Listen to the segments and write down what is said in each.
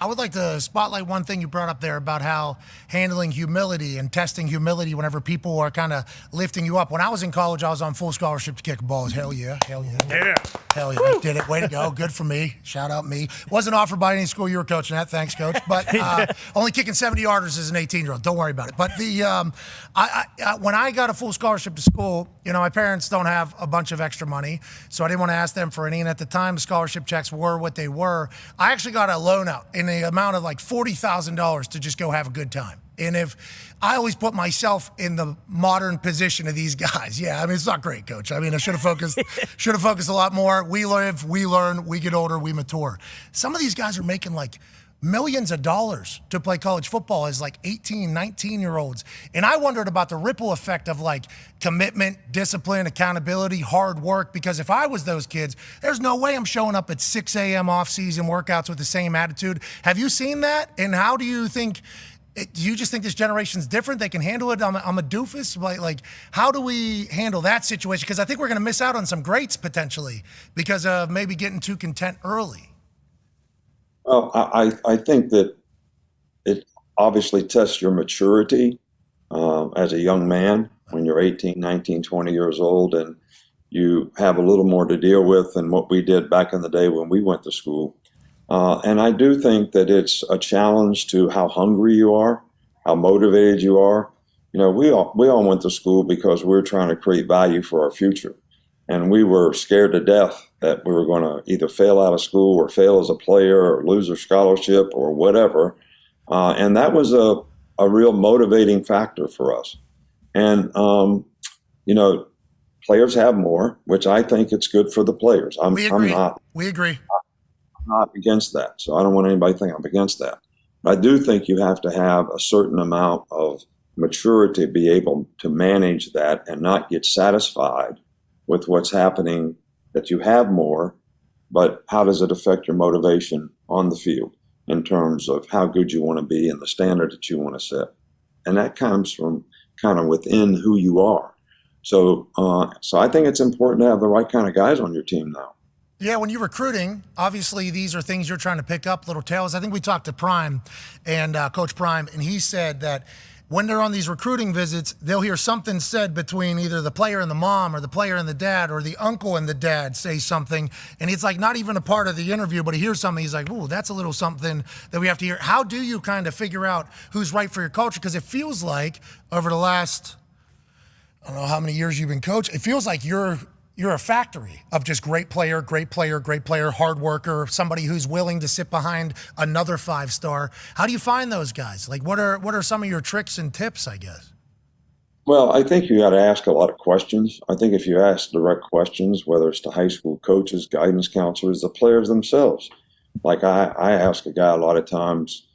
I would like to spotlight one thing you brought up there about how handling humility and testing humility whenever people are kind of lifting you up. When I was in college, I was on full scholarship to kick balls. Hell yeah. Hell yeah. Yeah. Hell yeah. Did it. Way to go. Good for me. Shout out me. Wasn't offered by any school you were coaching at. Thanks, coach. But only kicking 70 yarders as an 18-year-old. Don't worry about it. But when I got a full scholarship to school, my parents don't have a bunch of extra money, so I didn't want to ask them for any. And at the time, the scholarship checks were what they were. I actually got a loan out in the amount of like $40,000 to just go have a good time. And if I always put myself in the modern position of these guys, it's not great, coach. I should have focused a lot more. We live, we learn, we get older, we mature. Some of these guys are making like millions of dollars to play college football as like 18, 19-year-olds. And I wondered about the ripple effect of like commitment, discipline, accountability, hard work, because if I was those kids, there's no way I'm showing up at 6 a.m. off-season workouts with the same attitude. Have you seen that? And how do you think, do you just think this generation's different? They can handle it? I'm a doofus. Like, how do we handle that situation? Because I think we're going to miss out on some greats potentially because of maybe getting too content early. Well, I think that it obviously tests your maturity as a young man when you're 18, 19, 20 years old, and you have a little more to deal with than what we did back in the day when we went to school. And I do think that it's a challenge to how hungry you are, how motivated you are. We all went to school because we were trying to create value for our future. And we were scared to death that we were going to either fail out of school or fail as a player or lose our scholarship or whatever. And that was a real motivating factor for us. And, players have more, which I think it's good for the players. We agree. I'm not against that. So I don't want anybody to think I'm against that. But I do think you have to have a certain amount of maturity to be able to manage that and not get satisfied with what's happening, that you have more, but how does it affect your motivation on the field in terms of how good you want to be and the standard that you want to set? And that comes from kind of within who you are. So I think it's important to have the right kind of guys on your team now. Yeah, when you're recruiting, obviously these are things you're trying to pick up, little tales. I think we talked to Prime and Coach Prime, and he said that when they're on these recruiting visits, they'll hear something said between either the player and the mom or the player and the dad or the uncle and the dad say something. And it's like not even a part of the interview, but he hears something. He's like, ooh, that's a little something that we have to hear. How do you kind of figure out who's right for your culture? Because it feels like over the last, I don't know how many years you've been coaching, it feels like you're a factory of just great player, hard worker, somebody who's willing to sit behind another 5-star. How do you find those guys? Like, what are some of your tricks and tips, I guess? Well, I think you got to ask a lot of questions. I think if you ask direct questions, whether it's to high school coaches, guidance counselors, the players themselves, like I ask a guy a lot of times,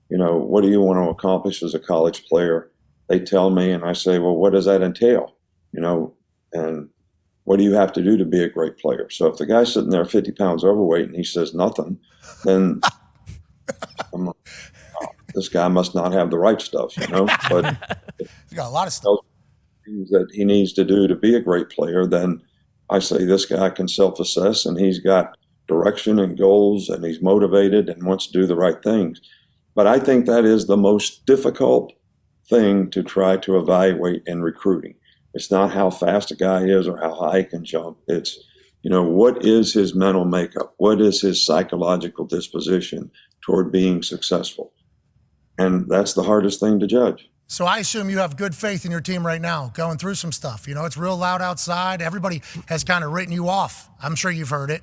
what do you want to accomplish as a college player? They tell me, and I say, well, what does that entail? And what do you have to do to be a great player? So if the guy's sitting there 50 pounds overweight and he says nothing, then I'm like, oh, this guy must not have the right stuff, But he's got a lot of stuff that he needs to do to be a great player. Then I say this guy can self-assess and he's got direction and goals and he's motivated and wants to do the right things. But I think that is the most difficult thing to try to evaluate in recruiting. It's not how fast a guy is or how high he can jump. It's, what is his mental makeup? What is his psychological disposition toward being successful? And that's the hardest thing to judge. So I assume you have good faith in your team right now, going through some stuff. It's real loud outside. Everybody has kind of written you off. I'm sure you've heard it.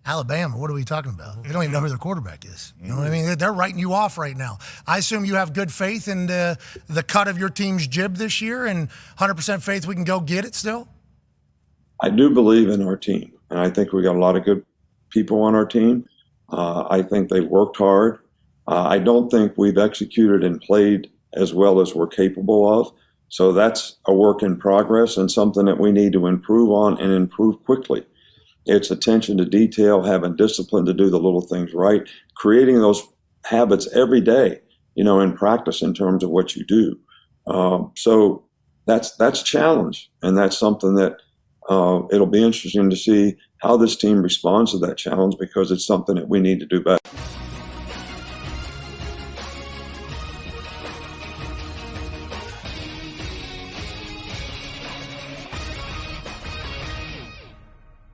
Alabama, what are we talking about? They don't even know who their quarterback is. You know what I mean? They're writing you off right now. I assume you have good faith in the cut of your team's jib this year and 100% faith we can go get it still? I do believe in our team, and I think we got a lot of good people on our team. I think they worked hard. I don't think we've executed and played as well as we're capable of. So that's a work in progress and something that we need to improve on and improve quickly. It's attention to detail, having discipline to do the little things right, creating those habits every day, in practice in terms of what you do. So that's a challenge, and that's something that it'll be interesting to see how this team responds to that challenge because it's something that we need to do better.